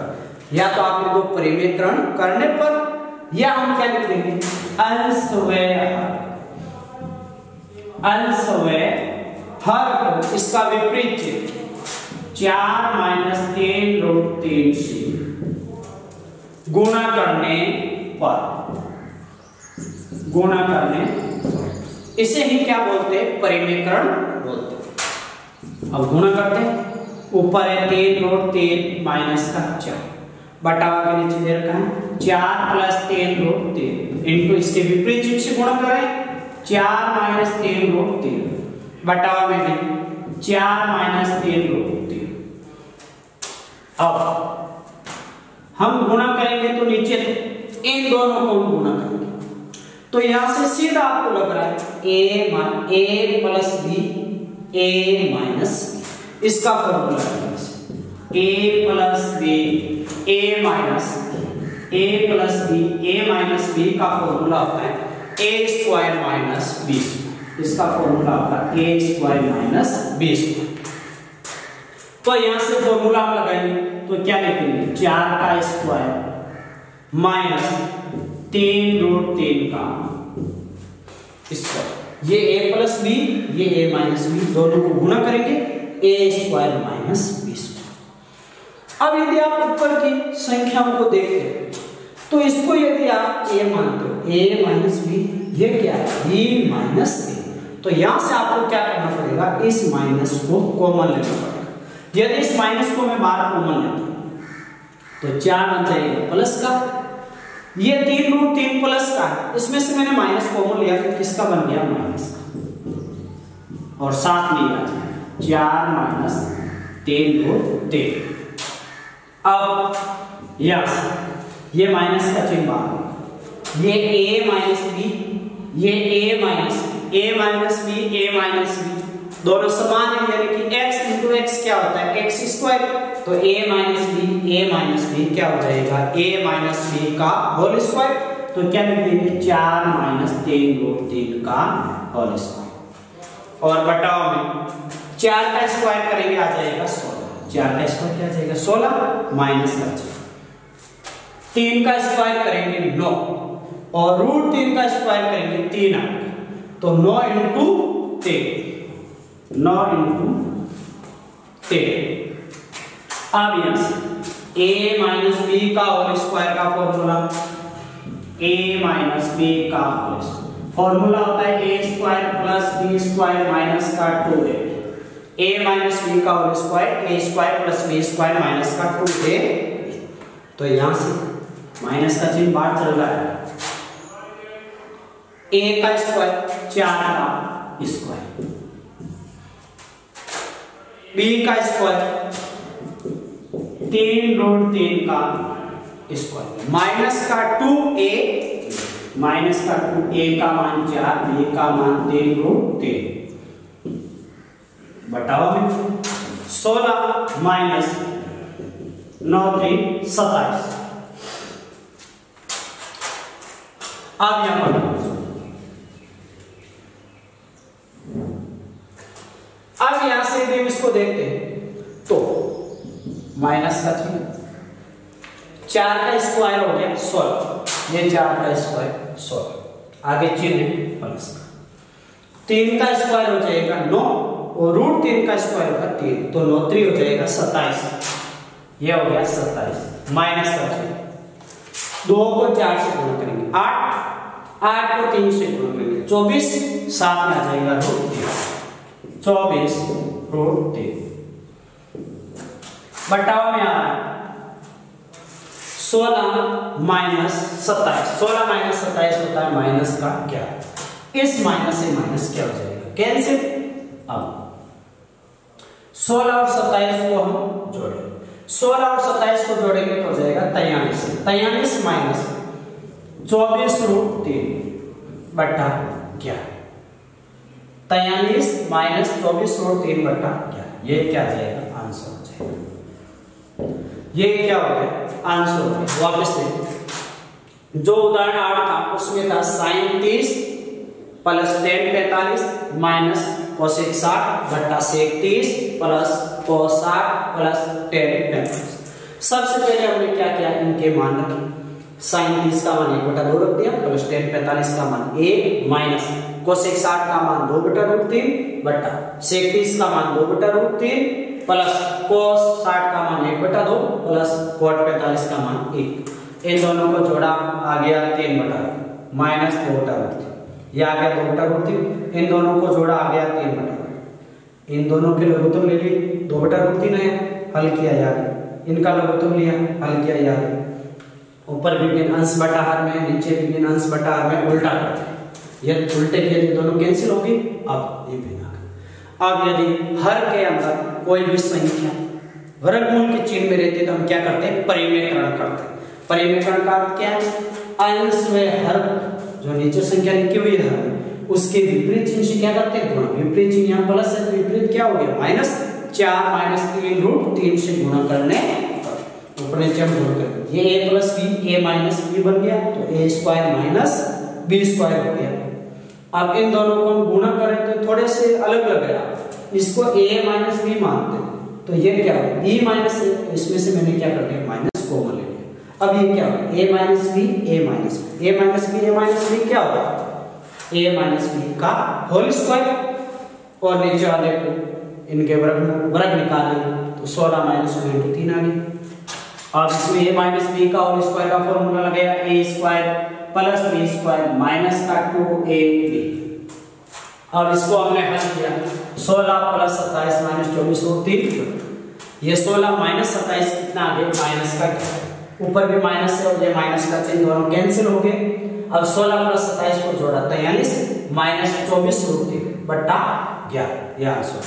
या तो आप लिख दो परिमेयकरण करने पर, या हम क्या लिख देंगे अंश व हर, अंश व हर को इसका विपरीत चिन्ह 4 माइनस 3√3 से गुणा करने पर, गुणा करने, इसे ही क्या बोलते हैं परिमेयकरण बोलते हैं। अब गुणा करते हैं, ऊपर है 3√3 माइनस का 4, बटाव के नीचे दे रखा है 4 प्लस 3√3 इंटू इसके विपरीत चिन्ह से गुणा करें 4 माइनस 3√3, बटाव में भी 4 माइनस 3√3। अब हम गुणा करेंगे तो नीचे इन दोनों को हम गुणा करेंगे, तो यहां से सीधा आपको लग रहा है a plus b a minus b, इसका formula a plus b a minus b का फॉर्मूला होता है a स्क्वायर माइनस b, इसका फॉर्मूला होता है a square minus b square. तो यहां से फॉर्मूला हम लगाएंगे तो क्या लिखेंगे 4 का स्क्वायर माइनस 3√3 का स्क्वायर, ये a प्लस b, ये a माइनस b, दोनों को गुणा करेंगे a square minus b square. अब यदि आप ऊपर की संख्याओं को देखते हैं तो इसको यदि आप a मानते हो a माइनस b, ये क्या है b माइनस a, तो यहां से आपको क्या करना पड़ेगा इस माइनस को कॉमन लेना पड़ेगा। यदि इस माइनस को मैं बाहर कॉमन लेता हूं तो 4 बन जाएगा प्लस का, ये 3√3 प्लस का है, इसमें से मैंने माइनस कॉमन लिया तो किसका बन गया माइनस का, और साथ में आ जाए 4 माइनस 3√3। अब यस ये माइनस का चिन्ह बाहर, ये a माइनस b, ये a minus b, a minus B दोनों समान है, यानी कि x इंटू एक्स क्या होता है x स्क्वायर। तो a माइनस बी क्या हो जाएगा, a माइनस बी का होल स्क्वायर। तो क्या लिख देंगे 4 माइनस 3 रूट 3 का होल स्क्वायर। और बटाओ में 4 का स्क्वायर करेंगे आ जाएगा 16, 4 का स्क्वायर क्या आ जाएगा 16 माइनस का 3 का स्क्वायर करेंगे 9 और रूट 3 का स्क्वायर करेंगे 3 आएगा। तो 9 इंटू 10। अब यहां से a माइनस बी का होल स्क्वायर का फॉर्मूला, a माइनस बी का होल फॉर्मूला होता है a square plus B square minus का 2a। a माइनस बी का whole square a square plus B square minus का 2a। तो यहां से माइनस का चिन्ह बाहर चल रहा है, a का स्क्वायर 4 का स्क्वायर, b का स्क्वायर 3 रूट 3 का स्क्वायर माइनस का 2a, माइनस का 2a का मान 4, b का मान 3 रूट 3। बटाओ में 16 माइनस 9 3 27। अब यहां पर अब यहां से भी इसको देखते हैं तो माइनस का चिन्ह, 4 का स्क्वायर हो गया 16, ये 4 का स्क्वायर 16, आगे चिन्ह है प्लस का। 3 का स्क्वायर हो जाएगा 9 और रूट 3 का स्क्वायर होगा 3, तो 9 3 हो जाएगा 27, ये हो गया 27 माइनस का चिन्ह। 2 को 4 से गुणा करेंगे 8 को 3 से गुणा करेंगे 24, साथ में आ जाएगा रूट 3, 24 रूट 3। बटाओ में आ रहा है 16 माइनस 27, 16 माइनस 27 होता है माइनस का क्या, इस माइनस से माइनस क्या हो जाएगा कैंसिल। अब 16 और 27 को हम जोड़ेंगे, 16 और 27 को जोड़ेंगे तो हो जाएगा 43 माइनस 24 रूट 3 बटा 11, 43 माइनस 24 रूट 3 बटा 11, ये क्या आ जाएगा आंसर हो जाएगा। ये क्या हो गया आंसर हो गया। वापस देखो, जो उदाहरण 8 था उसमें था sin 30 plus tan 45 minus cosec 60 बटा sec 30 plus cos 60 plus tan 45। सबसे पहले हमने क्या किया, इनके मान रखे, sin 30 का मान 1/2 रख दिया प्लस tan 45 का मान 1 माइनस cosec 60 का मान 2/√3 बटा sec 30 का मान 2/√3 प्लस cos 60 का मान 1/2 प्लस cot 45 का मान 1। इन दोनों को जोड़ा आ गया 3/2 माइनस 2/√3, ये आ गया 2/√3। इन दोनों को जोड़ा आ गया 3/2, इन दोनों के लघुत्तम ले लिए 2/√3 है, हल किया यार, इनका लघुत्तम लिया हल किया यार। ऊपर विभिन्न अंश बटा हर में, नीचे विभिन्न अंश बटा हर में उल्टा करते हैं, ये उल्टे के दोनों कैंसिल होगी। अब ये भिन्न, अब यदि हर के अंदर कोई भी संख्या वर्गमूल के चिन्ह में रहती है तो हम क्या करते हैं, परिमेयकरण करते हैं। परिमेयकरण का अर्थ क्या है, अंश में हर जो नीचे संख्या लिखी हुई है उसके विपरीत चिन्ह से क्या करते हैं गुणा, विपरीत चिन्ह यहाँ प्लस है तो विपरीत क्या हो गया माइनस, 4 माइनस 3 रूट 3 से गुणा करने ऊपर नीचे हम गुणा करेंगे, ये a plus b a minus b बन गया तो a square minus b square हो गया। अब इन दोनों को हम गुणा करें तो थोड़े से अलग लग रहा है, इसको a माइनस b मानते हैं तो ये क्या है b माइनस a, तो इसमें से मैंने क्या कर दिया माइनस कॉमन ले लिया। अब ये क्या है a minus b a minus b, a minus b a minus b क्या होगा a माइनस b का होल स्क्वायर, और नीचे वाले को इनके वर्ग निकाले तो 16 माइनस 3 आ गई। अब इसमें a माइनस b का होल स्क्वायर का फॉर्मूला लगाया a square plus b square minus का 2ab। अब इसको हमने हल किया, 16 प्लस 27 माइनस 24 और 3, ये 16 माइनस 27 कितना आ गया माइनस का, ऊपर भी माइनस है और ये माइनस का चिन्ह दोनों कैंसिल हो गए। अब 16 प्लस 27 को जोड़ा 43 माइनस 24 रूट 3 बटा 11, यह आंसर।